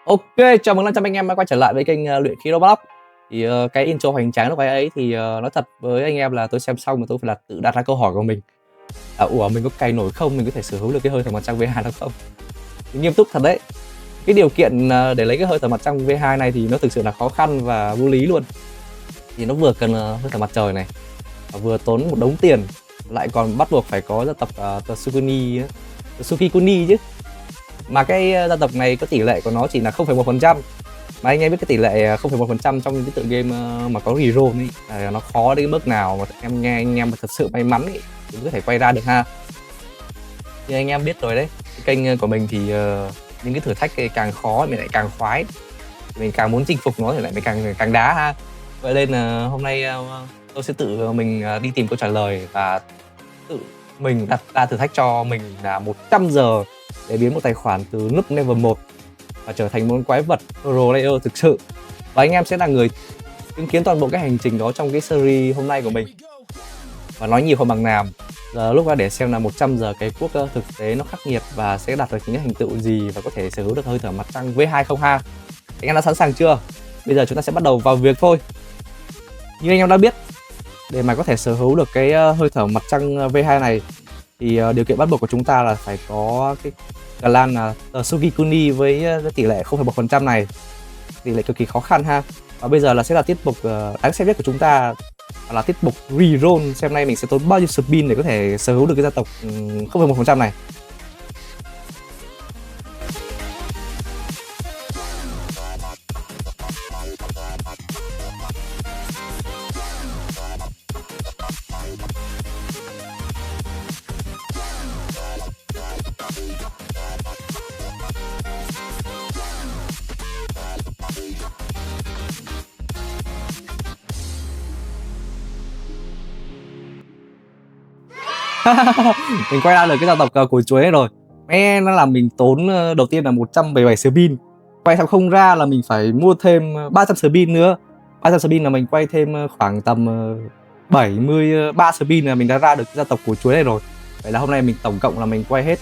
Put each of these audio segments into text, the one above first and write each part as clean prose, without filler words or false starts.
OK, chào mừng 500 anh em đã quay trở lại với kênh, Luyện Khí Roblox. Thì, cái intro hoành tráng lúc ấy thì, nói thật với anh em là tôi xem xong mà tôi phải là tự đặt ra câu hỏi của mình, "Ủa, mình có cày nổi không? Mình có thể sở hữu được cái hơi thở mặt trăng V2 đó không?" Thì nghiêm túc thật đấy, cái điều kiện, để lấy cái hơi thở mặt trăng V2 này thì nó thực sự là khó khăn và vô lý luôn. Thì nó vừa cần, hơi thở mặt trời này, vừa tốn một đống tiền, lại còn bắt buộc phải có gia tộc, Tsukikuni chứ. Mà cái, gia tộc này có tỷ lệ của nó chỉ là 0,1%. Mà anh em biết cái tỷ lệ 0,1% trong những cái tựa game, mà có reroll ấy, nó khó đến cái mức nào mà anh em mà thật sự may mắn ấy, thì mới có thể quay ra được ha. Như anh em biết rồi đấy, cái kênh, của mình thì, những cái thử thách càng khó mình lại càng khoái, mình càng muốn chinh phục nó thì lại mình càng càng đá ha. Vậy nên là hôm nay, tôi sẽ tự mình, đi tìm câu trả lời và tự mình đặt ra thử thách cho mình là 100 giờ để biến một tài khoản từ núp level 1 và trở thành một quái vật pro player thực sự. Và anh em sẽ là người chứng kiến toàn bộ cái hành trình đó trong cái series hôm nay của mình. Và nói nhiều không bằng làm. Giờ lúc ra để xem là 100 giờ cái cuốc thực tế nó khắc nghiệt và sẽ đạt được những cái thành tựu gì và có thể sở hữu được hơi thở mặt trăng V2 không ha. Anh em đã sẵn sàng chưa? Bây giờ chúng ta sẽ bắt đầu vào việc thôi. Như anh em đã biết, để mà có thể sở hữu được cái hơi thở mặt trăng V2 này thì điều kiện bắt buộc của chúng ta là phải có cái clan là Tsukikuni với cái tỷ lệ 0,1% này, tỷ lệ cực kỳ khó khăn ha. Và bây giờ là sẽ là tiết mục đáng xem nhất của chúng ta, là tiết mục reroll, xem nay mình sẽ tốn bao nhiêu spin để có thể sở hữu được cái gia tộc 0,1% này. Mình quay ra được cái gia tộc của chuối rồi. Mẹ nó làm mình tốn đầu tiên là 177 spin. Quay xong không ra là mình phải mua thêm 300 spin nữa. 300 spin là mình quay thêm khoảng tầm 73 spin là mình đã ra được gia tộc của chuối này rồi. Vậy là hôm nay mình tổng cộng là mình quay hết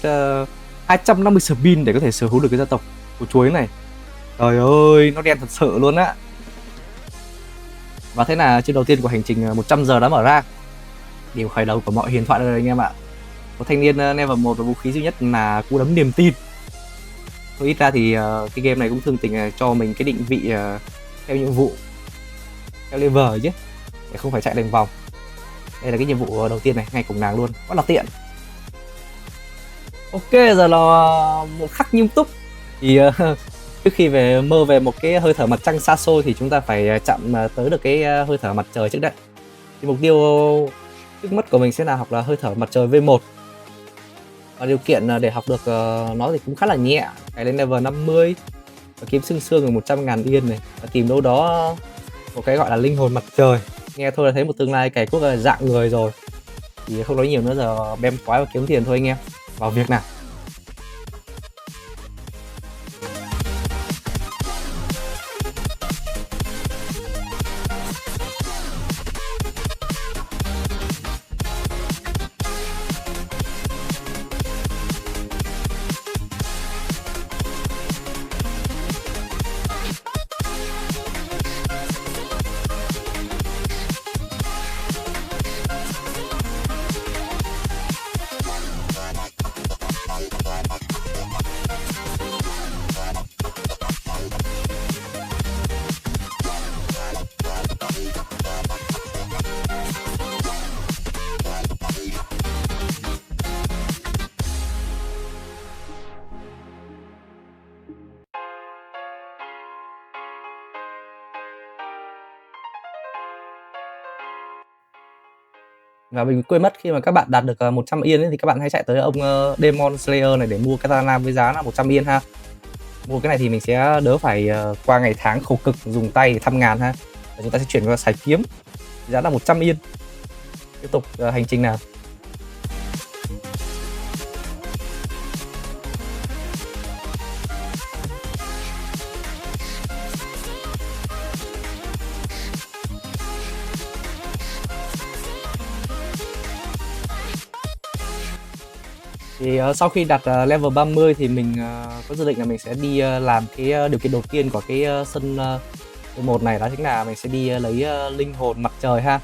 250 spin để có thể sở hữu được cái gia tộc của chuối này. Trời ơi, nó đen thật sự luôn á. Và thế là trên đầu tiên của hành trình 100 giờ đã mở ra. Điểm khởi đầu của mọi huyền thoại đây anh em ạ. Một thanh niên level 1 và vũ khí duy nhất là cú đấm niềm tin. Thôi ít ra thì cái game này cũng thương tình cho mình cái định vị theo nhiệm vụ, theo level chứ, để không phải chạy đánh vòng. Đây là cái nhiệm vụ đầu tiên này, ngay cùng nàng luôn, rất là tiện. Ok, giờ là một khắc nghiêm túc. Thì trước khi mơ về một cái hơi thở mặt trăng xa xôi thì chúng ta phải chạm tới được cái hơi thở mặt trời trước đấy. Thì mục tiêu trước mắt của mình sẽ là học là hơi thở mặt trời V1. Và điều kiện để học được nó thì cũng khá là nhẹ, phải lên level 50 và kiếm xương xương được 100.000 yên này, và tìm đâu đó một cái gọi là linh hồn mặt trời. Nghe thôi là thấy một tương lai cày cuốc dạng người rồi. Thì không nói nhiều nữa, giờ bem quái và kiếm tiền thôi anh em. Vào việc nào. Và mình quên mất khi mà các bạn đạt được 100 yên ấy, thì các bạn hãy chạy tới ông Demon Slayer này để mua katana với giá là 100 yên ha. Mua cái này thì mình sẽ đỡ phải qua ngày tháng khổ cực dùng tay để thăm ngàn ha. Và chúng ta sẽ chuyển qua xài kiếm, giá là 100 yên. Tiếp tục hành trình nào. Thì sau khi đặt level 30 thì mình có dự định là mình sẽ đi làm cái điều kiện đầu tiên của cái sân 11 này, đó chính là mình sẽ đi lấy linh hồn mặt trời ha.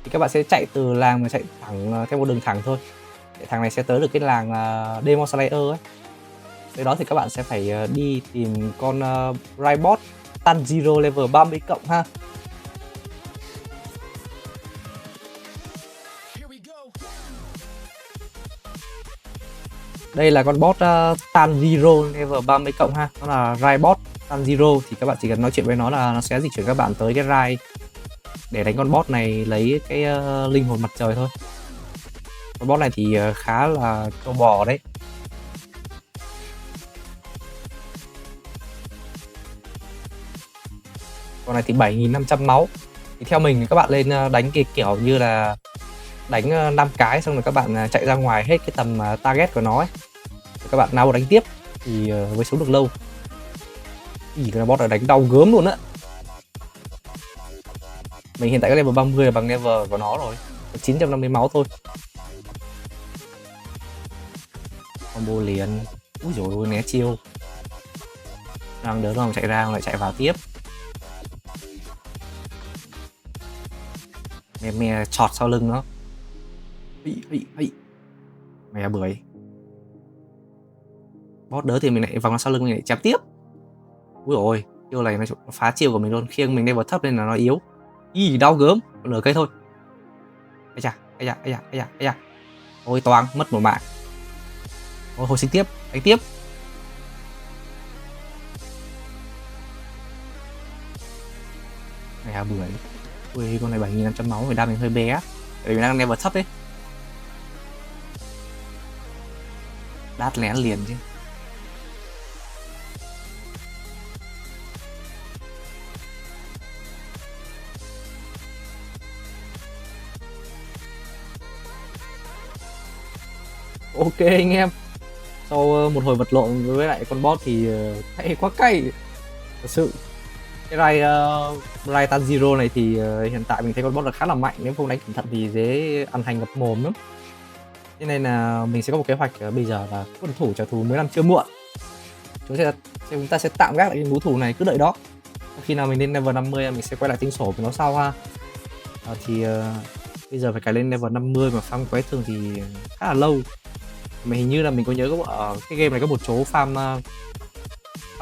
Thì các bạn sẽ chạy từ làng mà chạy thẳng theo một đường thẳng thôi. Để thằng này sẽ tới được cái làng Demon Slayer ấy. Tới đó thì các bạn sẽ phải đi tìm con Rybot Tanjiro level 30 cộng ha. Đây là con boss Tanjiro level 30 cộng ha. Nó là Rybot Tanjiro, thì các bạn chỉ cần nói chuyện với nó là nó sẽ di chuyển các bạn tới cái Rai để đánh con boss này lấy cái linh hồn mặt trời thôi. Con boss này thì khá là trâu bò đấy. Con này thì 7.500 máu. Thì theo mình các bạn lên đánh cái kiểu như là đánh 5 cái xong rồi các bạn chạy ra ngoài hết cái tầm target của nó ấy. Các bạn nào đánh tiếp thì mới sống được lâu. Ý, cái boss này đánh đau gớm luôn á. Mình hiện tại cái level 30 là bằng level của nó rồi, 950 máu thôi. Combo liền. Úi dồi ôi, né chiêu. Đang đỡ lòng chạy ra lại chạy vào tiếp. Mè chọt sau lưng nó. Mè bưởi. Boss đỡ thì mình lại vòng ra sau lưng mình lại chém tiếp. Úi dồi ôi, chiêu này nó phá chiêu của mình luôn. Khiêng mình level thấp nên là nó yếu. Ý, đau gớm, còn nửa cây thôi. Ây da. Ôi toang, mất một mạng. Ôi, hồi sinh tiếp, đánh tiếp. Mè bưởi. Ui, con này 7.500 máu, người đam mình hơi bé. Tại vì mình đang level thấp ấy. Đát lén liền chứ. Ok anh em. Sau một hồi vật lộn với lại con boss thì cay quá cay. Thật sự. Cái Rai Tanjiro này thì hiện tại mình thấy con boss là khá là mạnh, nếu không đánh cẩn thận thì dễ ăn hành ngập mồm lắm. Cho nên là mình sẽ có một kế hoạch bây giờ là quân thủ trả thù 10 năm chưa muộn. Chúng ta sẽ tạm gác lại cái mối thù này, cứ đợi đó. Khi nào mình lên level 50 mình sẽ quay lại tính sổ của nó sau ha. Bây giờ phải cài lên level 50 mà farm quái thường thì khá là lâu. Mà hình như là mình có nhớ ở cái game này có một chỗ farm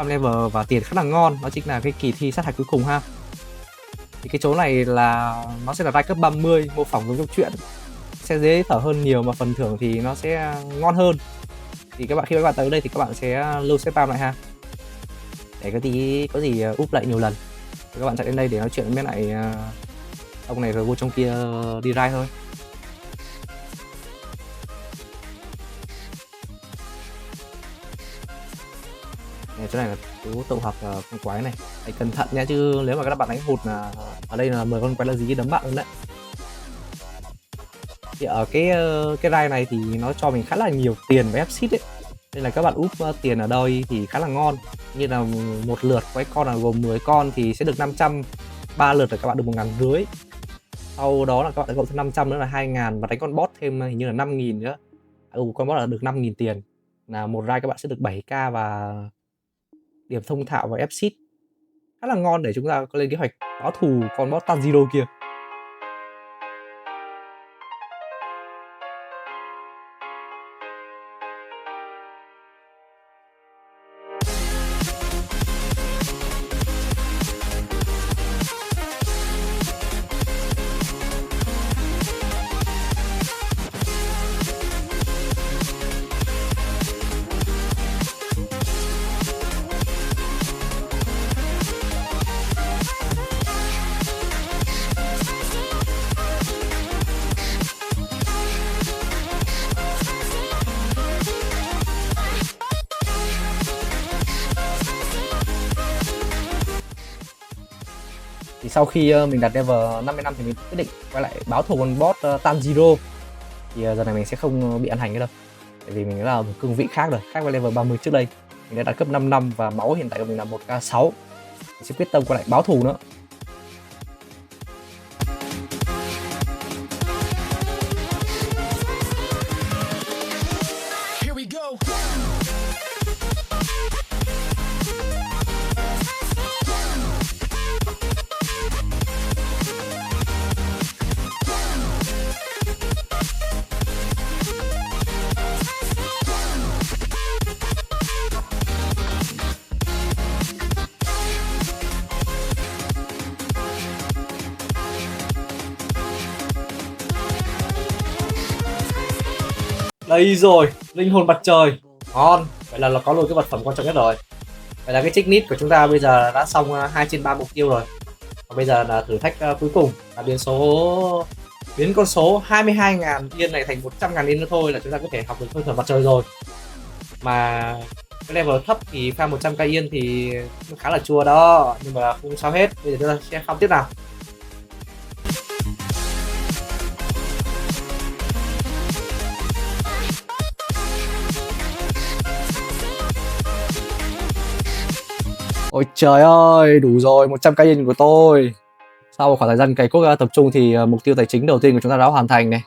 level và tiền khá là ngon, đó chính là cái kỳ thi sát hạch cuối cùng ha. Thì cái chỗ này là nó sẽ là rank cấp 30, mô phỏng giống trong chuyện, sẽ dễ thở hơn nhiều mà phần thưởng thì nó sẽ ngon hơn. Thì khi các bạn tới đây thì các bạn sẽ lưu xếp farm lại ha, để có gì úp lại nhiều lần. Thì các bạn chạy đến đây để nói chuyện với lại ông này rồi vô trong kia đi raid thôi. Chỗ này là chú tụ họp con quái này, phải cẩn thận nha, chứ nếu mà các bạn đánh hụt là ở đây là 10 con quái là gì đấm bạn luôn đấy. Thì ở cái raid này thì nó cho mình khá là nhiều tiền với exit ấy, nên là các bạn úp tiền ở đây thì khá là ngon. Như là một lượt quái con là gồm 10 con thì sẽ được 500, 3 lượt là các bạn được 1.500. Sau đó là các bạn cộng thêm 500 nữa là 2.000, và đánh con boss thêm hình như là 5.000 nữa. Con boss là được 5.000 tiền, là một raid các bạn sẽ được 7k và điểm thông thạo và exit khá là ngon để chúng ta có lên kế hoạch báo thù con boss Tanjiro kia. Thì sau khi mình đặt level 55 thì mình quyết định quay lại báo thù con boss Tanjiro. Thì giờ này mình sẽ không bị ăn hành nữa đâu, tại vì mình là một cương vị khác rồi, khác với level 30 trước đây. Mình đã đạt cấp 5 năm và máu hiện tại của mình là 1k6. Mình sẽ quyết tâm quay lại báo thù nữa. Đây rồi, linh hồn mặt trời. Ngon. Vậy là nó có luôn cái vật phẩm quan trọng nhất rồi. Vậy là cái checklist của chúng ta bây giờ đã xong 2 trên 3 mục tiêu rồi. Và bây giờ là thử thách cuối cùng là biến con số 22.000 yên này thành 100.000 yên nữa thôi là chúng ta có thể học được hơi thở mặt trời rồi. Mà cái level thấp thì farm 100k yên thì cũng khá là chua đó, nhưng mà không sao hết. Bây giờ chúng ta sẽ farm tiếp nào. Ôi trời ơi, đủ rồi, 100k yên của tôi. Sau một khoảng thời gian cày cuốc tập trung thì mục tiêu tài chính đầu tiên của chúng ta đã hoàn thành này.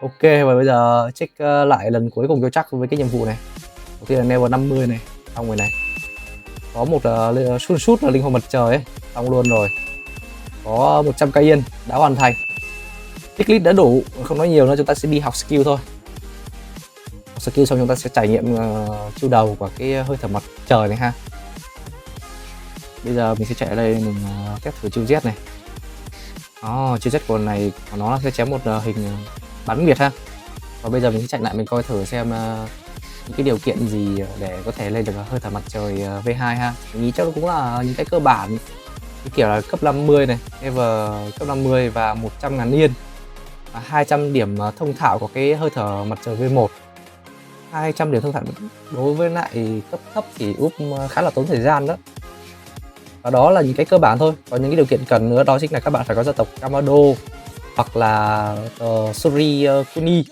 Ok, và bây giờ check lại lần cuối cùng cho chắc với cái nhiệm vụ này. Đầu tiên là level 50 này, xong rồi này. Có một shoot là linh hồn mặt trời ấy, xong luôn rồi. Có 100k yên đã hoàn thành. Checklist đã đủ, không nói nhiều nữa, chúng ta sẽ đi học skill thôi. Học skill xong chúng ta sẽ trải nghiệm chiêu đầu của cái hơi thở mặt trời này ha. Bây giờ mình sẽ chạy ở đây, mình test thử chiêu Z này. Chiêu Z của nó sẽ chém một hình bắn biệt ha. Và bây giờ mình sẽ chạy lại mình coi thử xem những cái điều kiện gì để có thể lên được hơi thở mặt trời V2 ha. Mình nghĩ chắc cũng là những cái cơ bản, cái kiểu là cấp 50 này, level cấp 50 và 100.000 yên, 200 điểm thông thạo của cái hơi thở mặt trời V1. 200 điểm thông thạo đối với lại cấp thấp thì úp khá là tốn thời gian đó. Và đó là những cái cơ bản thôi. Có những cái điều kiện cần nữa, đó chính là các bạn phải có gia tộc Kamado hoặc là Sori Kuni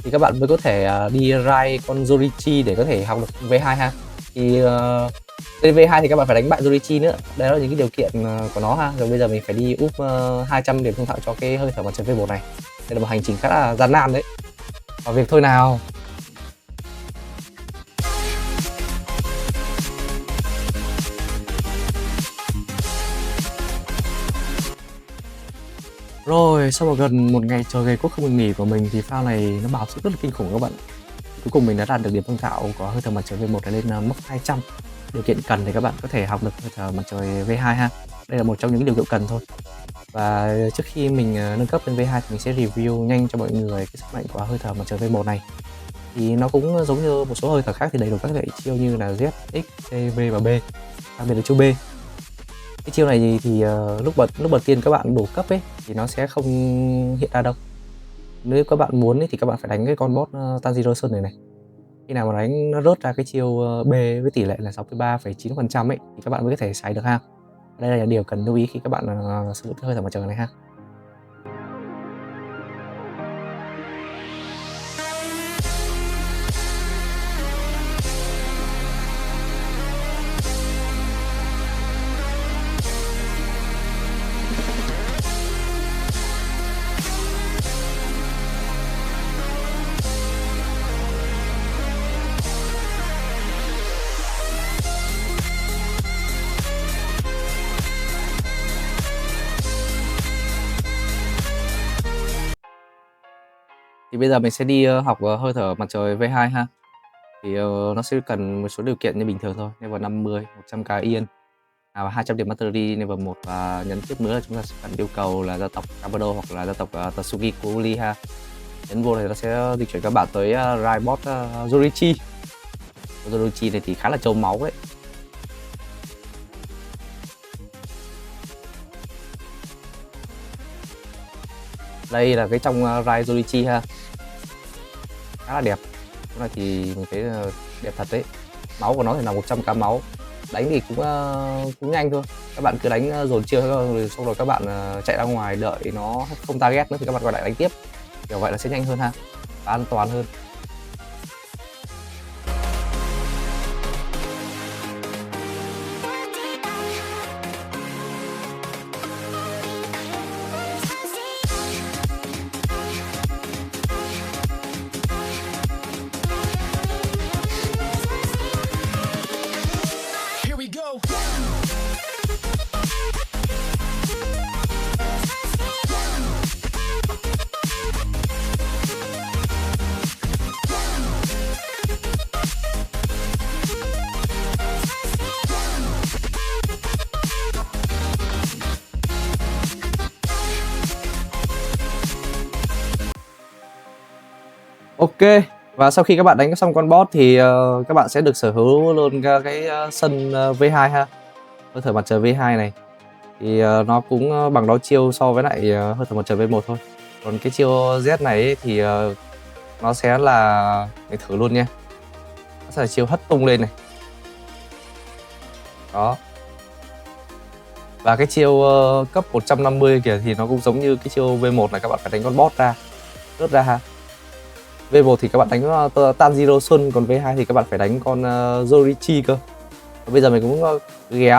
thì các bạn mới có thể đi raid con Zorichi để có thể học được V2 ha. Thì lên V2 thì các bạn phải đánh bại Zorichi nữa. Đây là những cái điều kiện của nó ha. Rồi bây giờ mình phải đi úp 200 điểm thông thạo cho cái hơi thở mặt trời V1 này. Đây là một hành trình khá là gian nan đấy. Vào việc thôi nào. Rồi, sau gần một ngày trời gay cuốc không ngừng nghỉ của mình thì pha này nó bào sức rất là kinh khủng các bạn. Cuối cùng mình đã đạt được điểm thông thạo có hơi thở mặt trời V1 lên mốc 200. Điều kiện cần thì các bạn có thể học được hơi thở mặt trời V2 ha. Đây là một trong những điều kiện cần thôi. Và trước khi mình nâng cấp lên V2 thì mình sẽ review nhanh cho mọi người cái sức mạnh của hơi thở mặt trời V1 này. Thì nó cũng giống như một số hơi thở khác thì đầy đủ các loại chiêu như là Z, X, C, V và B. Đặc biệt là chiêu B. Cái chiêu này thì lúc đầu tiên các bạn đủ cấp ấy thì nó sẽ không hiện ra đâu. Nếu các bạn muốn ấy, thì các bạn phải đánh cái con boss Tanjiro Sun này. Khi nào mà đánh nó rớt ra cái chiêu B với tỷ lệ là 63,9% ấy thì các bạn mới có thể xài được ha. Đây là điều cần lưu ý khi các bạn sử dụng hơi thở mặt trời này ha. Thì bây giờ mình sẽ đi học hơi thở mặt trời V2 ha. Thì nó sẽ cần một số điều kiện như bình thường thôi. Level 50, 100k yên, 200 điểm Mastery level 1 và nhấn tiếp nữa là chúng ta sẽ cần yêu cầu là gia tộc Kamado hoặc là gia tộc Tatsuki Kuri ha. Nhấn vô thì nó sẽ di chuyển các bạn tới raid boss Zorichi. Zorichi này thì khá là trâu máu đấy. Đây là cái trong raid Zorichi ha. Khá là đẹp. Cái này thì mình thấy đẹp thật đấy. Máu của nó thì là 100k máu. Đánh thì cũng nhanh thôi. Các bạn cứ đánh dồn chiêu rồi xong rồi các bạn chạy ra ngoài đợi nó không target nữa thì các bạn quay lại đánh tiếp. Kiểu vậy là sẽ nhanh hơn ha. Và an toàn hơn. Ok, và sau khi các bạn đánh xong con boss thì các bạn sẽ được sở hữu luôn cái sân V2 ha. Hơi thở mặt trời V2 này thì nó cũng bằng đó chiêu so với lại hơi thở mặt trời V1 thôi. Còn cái chiêu Z này ấy, thì nó sẽ là, mình thử luôn nha. Nó sẽ là chiêu hất tung lên này. Đó. Và cái chiêu cấp 150 kìa thì nó cũng giống như cái chiêu V1 này, các bạn phải đánh con boss ra, rớt ra ha. V1 thì các bạn đánh Tanjiro Sun, còn V2 thì các bạn phải đánh con Zorichi cơ. Và bây giờ mình cũng ghé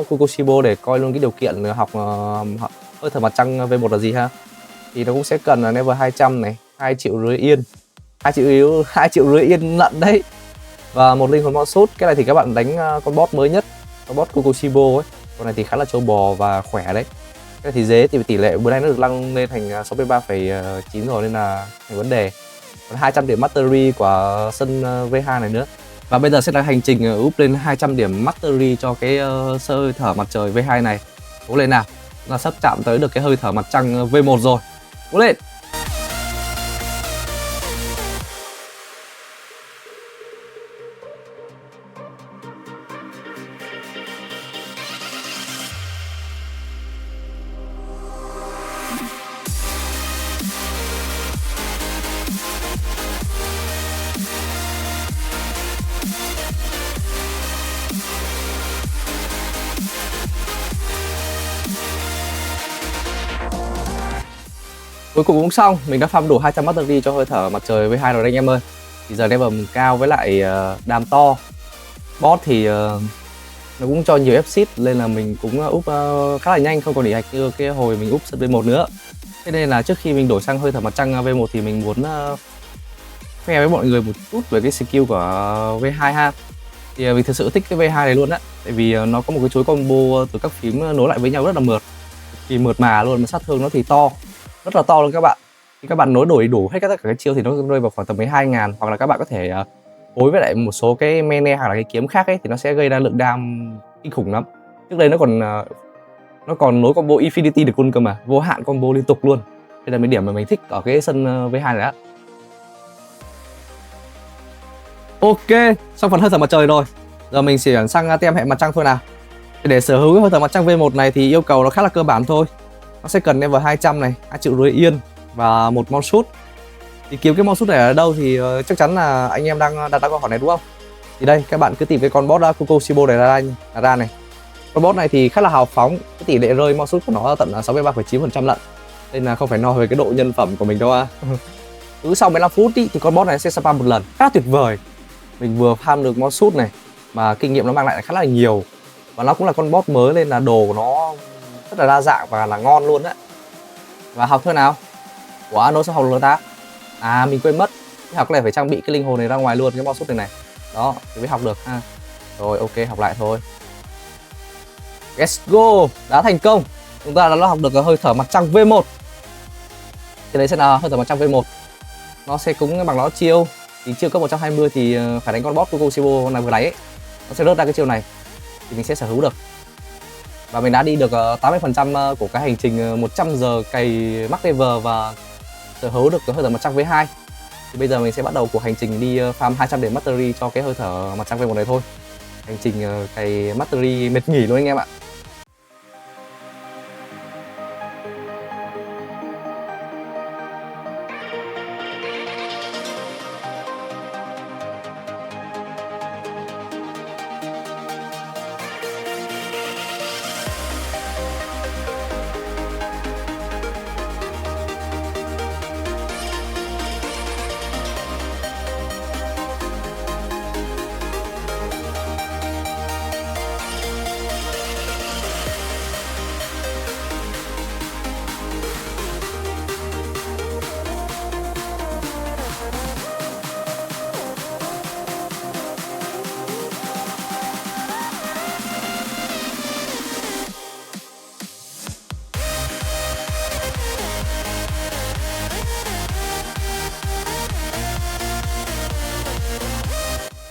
Kukushibo để coi luôn cái điều kiện học hơi thở mặt trăng V1 là gì ha. Thì nó cũng sẽ cần là level 200 này, 2,5 triệu yên. 2,5 triệu yên lận đấy. Và một linh hồn mo sút. Cái này thì các bạn đánh con boss mới nhất, con boss Kukushibo ấy. Con này thì khá là trâu bò và khỏe đấy. Cái này thì dễ thì tỷ lệ bữa nay nó được nâng lên thành 63,9 rồi nên là thành vấn đề. Còn 200 điểm mastery của sân V2 này nữa. Và bây giờ sẽ là hành trình úp lên 200 điểm mastery cho cái hơi thở mặt trời V2 này. Cố lên nào. Là sắp chạm tới được cái hơi thở mặt trăng V1 rồi. Cố lên. Cuối cùng cũng xong, mình đã farm đủ 200 mastery cho hơi thở mặt trời V2 rồi đấy anh em ơi. Thì giờ level mình cao với lại đam to. Boss thì nó cũng cho nhiều exit nên là mình cũng úp khá là nhanh, không còn để hạch như cái hồi mình úp sân V1 nữa. Thế nên là trước khi mình đổi sang hơi thở mặt trăng V1 thì mình muốn khoe với mọi người một chút về cái skill của V2 ha. Thì mình thực sự thích cái V2 này luôn á, tại vì nó có một cái chuỗi combo từ các phím nối lại với nhau rất là mượt, thì mượt mà luôn, mà sát thương nó thì to, rất là to luôn các bạn. Khi các bạn nối đổi đủ hết tất cả các chiêu thì nó rơi vào khoảng tầm 12.000, hoặc là các bạn có thể phối với lại một số cái mene hoặc là cái kiếm khác ấy thì nó sẽ gây ra lượng đam kinh khủng lắm. Trước đây nó còn nối combo Infinity được luôn cơ mà, vô hạn combo liên tục luôn. Đây là mấy điểm mà mình thích ở cái sân V2 này á. Ok, xong phần hơi thở mặt trời rồi. Giờ mình sẽ chuyển sang tem hệ mặt trăng thôi nào. Để sở hữu cái hơi thở mặt trăng V1 này thì yêu cầu nó khá là cơ bản thôi. Nó sẽ cần level 200 này, 2,5 triệu yên và một mon shoot. Thì kiếm cái mon shoot này ở đâu thì chắc chắn là anh em đang đặt ra câu hỏi này đúng không? Thì đây, các bạn cứ tìm cái con boss Kukushibo này ra này. Con boss này thì khá là hào phóng, cái tỷ lệ rơi mon shoot của nó tận 63,9% lận. Nên là không phải no về cái độ nhân phẩm của mình đâu à. Cứ sau 15 phút thì con boss này sẽ spam một lần, khá tuyệt vời. Mình vừa farm được mon shoot này mà kinh nghiệm nó mang lại khá là nhiều. Và nó cũng là con boss mới nên là đồ của nó rất là đa dạng và là ngon luôn đấy. Và học thôi nào. Ủa, nó sao học được ta? À, mình quên mất. Cái học này phải trang bị cái linh hồn này ra ngoài luôn, cái mon shoot này. Đó, thì mới học được ha. Rồi, ok, học lại thôi. Let's go, đã thành công. Chúng ta đã học được hơi thở mặt trăng V1. Thì đấy sẽ là hơi thở mặt trăng V1. Nó sẽ cũng bằng nó chiêu. Thì chiêu cấp 120 thì phải đánh con boss Kukushibo này vừa nãy ấy. Nó sẽ rớt ra cái chiêu này thì mình sẽ sở hữu được. Và mình đã đi được 80% của cái hành trình 100 giờ cày max level và sở hữu được cái hơi thở mặt trăng V2. Thì bây giờ mình sẽ bắt đầu cuộc hành trình đi farm 200 điểm mastery cho cái hơi thở mặt trăng V1 này thôi. Hành trình cày mastery mệt nghỉ luôn anh em ạ.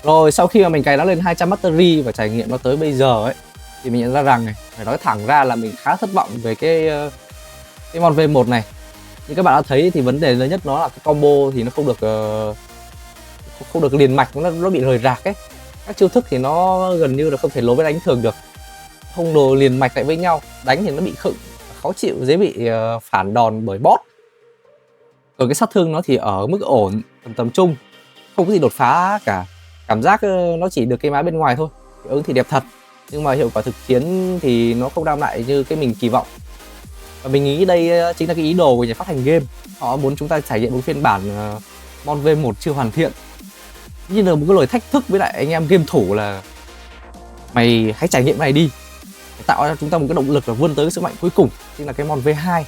Rồi sau khi mà mình cày nó lên 200 mastery và trải nghiệm nó tới bây giờ ấy thì mình nhận ra rằng này, phải nói thẳng ra là mình khá thất vọng về cái mon V1 này. Như các bạn đã thấy thì vấn đề lớn nhất nó là cái combo thì nó không được không được liền mạch, nó bị rời rạc ấy. Các chiêu thức thì nó gần như là không thể nối với đánh thường được, không đồ liền mạch lại với nhau, đánh thì nó bị khựng, khó chịu, dễ bị phản đòn bởi boss. Còn cái sát thương nó thì ở mức ổn, tầm trung, không có gì đột phá cả. Cảm giác nó chỉ được cái má bên ngoài thôi, hiệu ứng thì đẹp thật, nhưng mà hiệu quả thực chiến thì nó không đem lại như cái mình kỳ vọng. Và mình nghĩ đây chính là cái ý đồ của nhà phát hành game. Họ muốn chúng ta trải nghiệm một phiên bản Mon V1 chưa hoàn thiện, như là một cái lời thách thức với lại anh em game thủ là mày hãy trải nghiệm này đi, để tạo ra chúng ta một cái động lực là vươn tới cái sức mạnh cuối cùng, chính là cái Mon V2.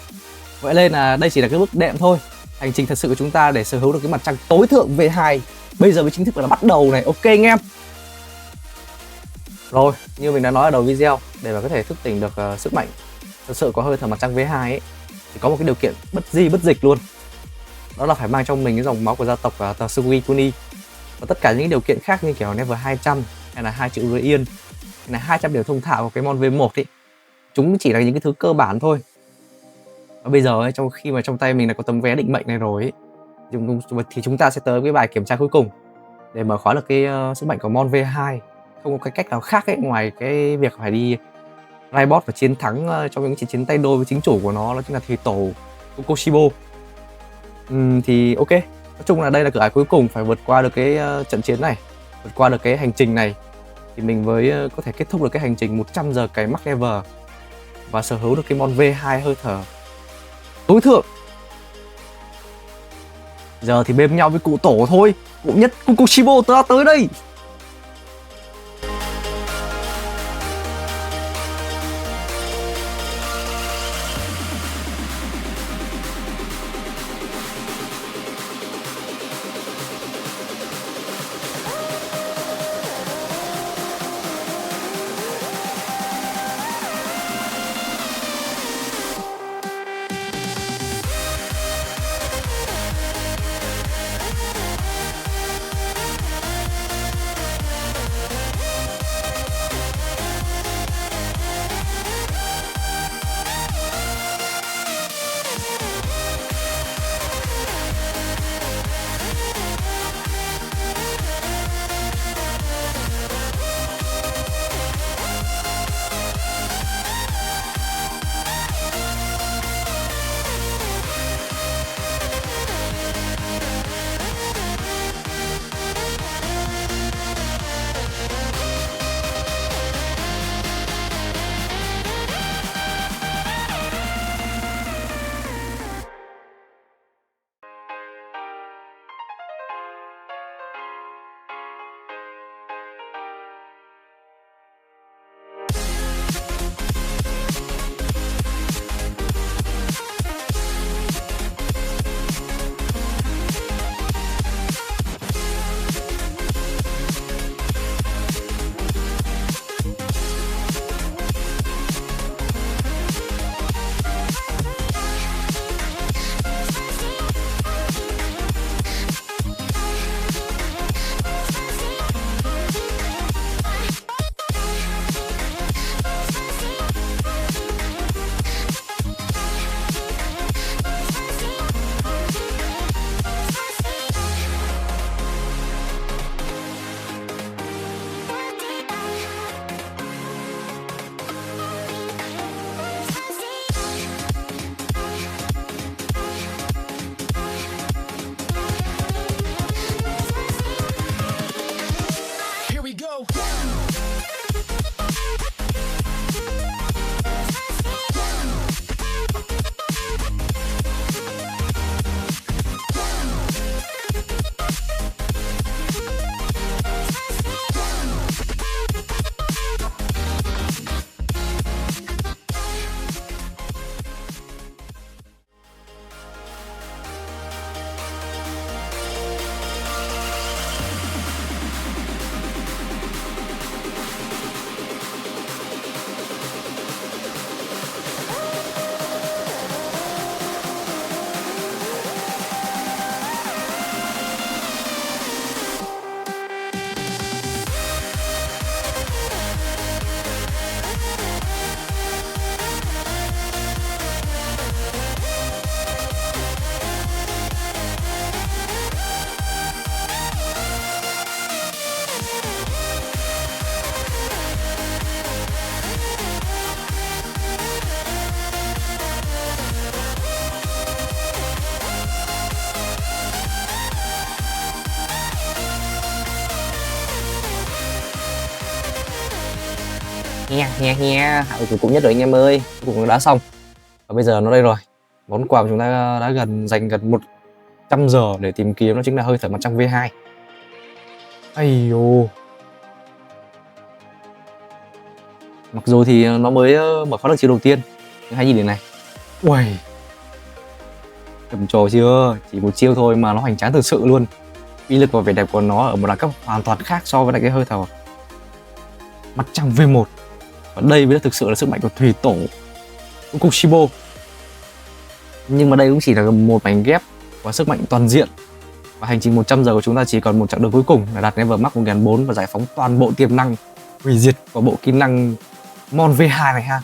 Vậy nên là đây chỉ là cái bước đệm thôi. Hành trình thật sự của chúng ta để sở hữu được cái mặt trăng tối thượng V2 bây giờ mới chính thức là bắt đầu này. Ok anh em. Rồi, như mình đã nói ở đầu video, để mà có thể thức tỉnh được sức mạnh thật sự có hơi thở mặt trăng V2 ấy, thì có một cái điều kiện bất di bất dịch luôn. Đó là phải mang trong mình cái dòng máu của gia tộc Tatsugi Kuni. Và tất cả những điều kiện khác như kiểu level 200 hay là 2 triệu rưỡi yên, hay là 200 điểm thông thạo của cái Mon V1 ấy, chúng chỉ là những cái thứ cơ bản thôi. Và bây giờ ấy, trong khi mà trong tay mình là có tấm vé định mệnh này rồi ấy, thì chúng ta sẽ tới cái bài kiểm tra cuối cùng để mở khóa được cái sức mạnh của Mon V2. Không có cái cách nào khác ấy, ngoài cái việc phải đi raid boss và chiến thắng trong những trận chiến tay đôi với chính chủ của nó chính là thầy tổ Kokoshibo. Thì ok, nói chung là đây là cửa ải cuối cùng, phải vượt qua được cái trận chiến này, vượt qua được cái hành trình này thì mình mới có thể kết thúc được cái hành trình 100 giờ cày max level và sở hữu được cái Mon V2 hơi thở tối thượng. Giờ thì bêm nhau với cụ tổ thôi, cụ nhất Kokoshibo ta tới đây. Cuối cùng nhất rồi anh em ơi, cuối cùng đã xong. Và bây giờ nó đây rồi. Món quà mà chúng ta đã dành gần 100 giờ để tìm kiếm, nó chính là hơi thở mặt trăng V2. Ây dồ. Mặc dù thì nó mới mở khóa được chiêu đầu tiên, nhưng hãy nhìn đến này. Uầy, cầm trò chưa? Chỉ một chiêu thôi mà nó hoành tráng thực sự luôn. Uy lực và vẻ đẹp của nó ở một đẳng cấp hoàn toàn khác so với lại cái hơi thở mặt trăng V1. Và đây mới thực sự là sức mạnh của thủy tổ của Kushibo. Nhưng mà đây cũng chỉ là một mảnh ghép của sức mạnh toàn diện. Và hành trình 100 giờ của chúng ta chỉ còn một chặng đường cuối cùng là đạt level max 1004 và giải phóng toàn bộ tiềm năng hủy diệt của bộ kỹ năng Mon V2 này ha.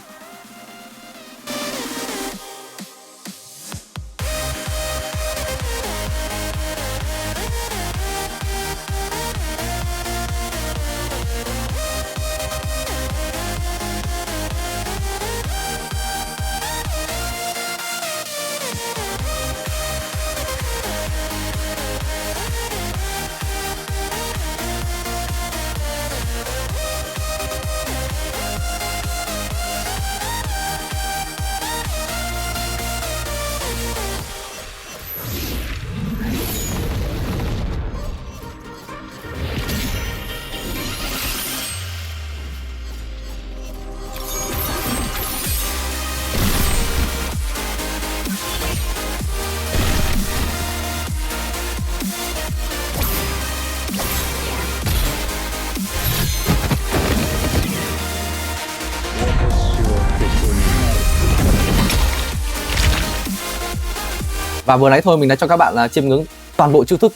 Và vừa nãy thôi mình đã cho các bạn là chiêm ngưỡng toàn bộ chiêu thức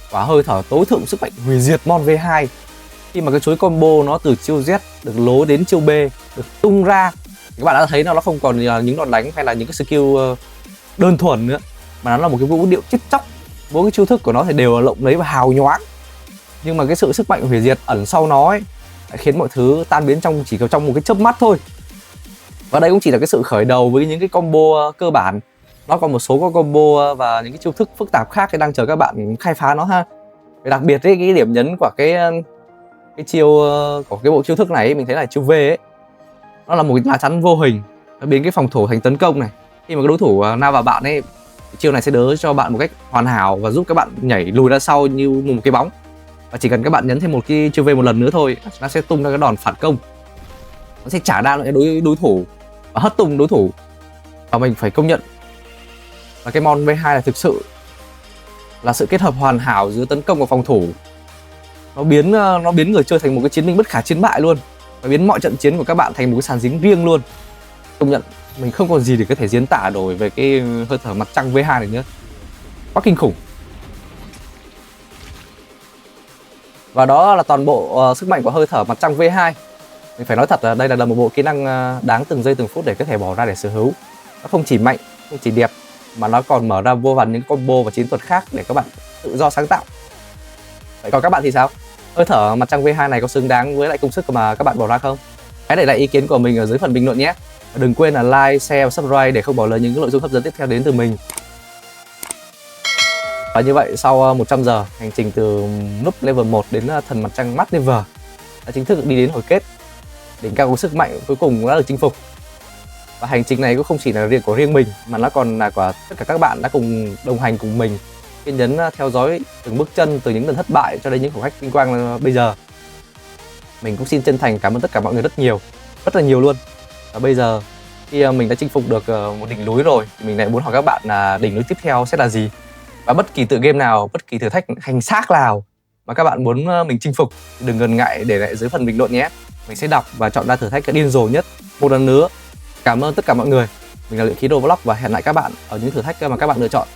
và hơi thở tối thượng sức mạnh hủy diệt Mon V2. Khi mà cái chuỗi combo nó từ chiêu Z được lố đến chiêu B được tung ra, các bạn đã thấy nó không còn là những đòn đánh hay là những cái skill đơn thuần nữa, mà nó là một cái vũ điệu chết chóc. Mỗi cái chiêu thức của nó thì đều là lộng lẫy và hào nhoáng, nhưng mà cái sự sức mạnh hủy diệt ẩn sau nó ấy lại khiến mọi thứ tan biến chỉ trong một cái chớp mắt thôi. Và đây cũng chỉ là cái sự khởi đầu với những cái combo cơ bản. Nó còn một số combo và những cái chiêu thức phức tạp khác đang chờ các bạn khai phá nó ha. Đặc biệt ấy, cái điểm nhấn của cái chiêu của cái bộ chiêu thức này ấy, mình thấy là chiêu V ấy, nó là một cái lá chắn vô hình, nó biến cái phòng thủ thành tấn công này. Khi mà cái đối thủ lao vào bạn ấy, chiêu này sẽ đỡ cho bạn một cách hoàn hảo và giúp các bạn nhảy lùi ra sau như một cái bóng. Và chỉ cần các bạn nhấn thêm một cái chiêu V một lần nữa thôi, nó sẽ tung ra cái đòn phản công, nó sẽ trả đam lại đối thủ và hất tung đối thủ. Và mình phải công nhận là cái Mon V2 là thực sự là sự kết hợp hoàn hảo giữa tấn công và phòng thủ. Nó biến người chơi thành một cái chiến binh bất khả chiến bại luôn, và biến mọi trận chiến của các bạn thành một cái sàn dính riêng luôn. Công nhận mình không còn gì để có thể diễn tả nổi về cái hơi thở mặt trăng V2 này nữa, quá kinh khủng. Và đó là toàn bộ sức mạnh của hơi thở mặt trăng V2. Mình phải nói thật là đây là một bộ kỹ năng đáng từng giây từng phút để có thể bỏ ra để sở hữu. Nó không chỉ mạnh, không chỉ đẹp, mà nó còn mở ra vô vàn những combo và chiến thuật khác để các bạn tự do sáng tạo. Vậy còn các bạn thì sao? Hơi thở mặt trăng V2 này có xứng đáng với lại công sức mà các bạn bỏ ra không? Hãy để lại ý kiến của mình ở dưới phần bình luận nhé. Và đừng quên là like, share và subscribe để không bỏ lỡ những nội dung hấp dẫn tiếp theo đến từ mình. Và như vậy sau 100 giờ hành trình từ núp level 1 đến thần mặt trăng Max Level đã chính thức đi đến hồi kết. Đỉnh cao của sức mạnh cuối cùng đã được chinh phục. Và hành trình này cũng không chỉ là riêng của riêng mình, mà nó còn là của tất cả các bạn đã cùng đồng hành cùng mình, kiên nhẫn theo dõi từng bước chân từ những lần thất bại cho đến những khoảnh khắc vinh quang bây giờ. Mình cũng xin chân thành cảm ơn tất cả mọi người rất là nhiều luôn. Và bây giờ khi mình đã chinh phục được một đỉnh núi rồi, thì mình lại muốn hỏi các bạn là đỉnh núi tiếp theo sẽ là gì. Và bất kỳ tựa game nào, bất kỳ thử thách hành xác nào mà các bạn muốn mình chinh phục thì đừng ngần ngại để lại dưới phần bình luận nhé. Mình sẽ đọc và chọn ra thử thách điên rồ nhất. Một lần nữa, cảm ơn tất cả mọi người. Mình là Luyện Khí Đồ Vlog và hẹn lại các bạn ở những thử thách mà các bạn lựa chọn.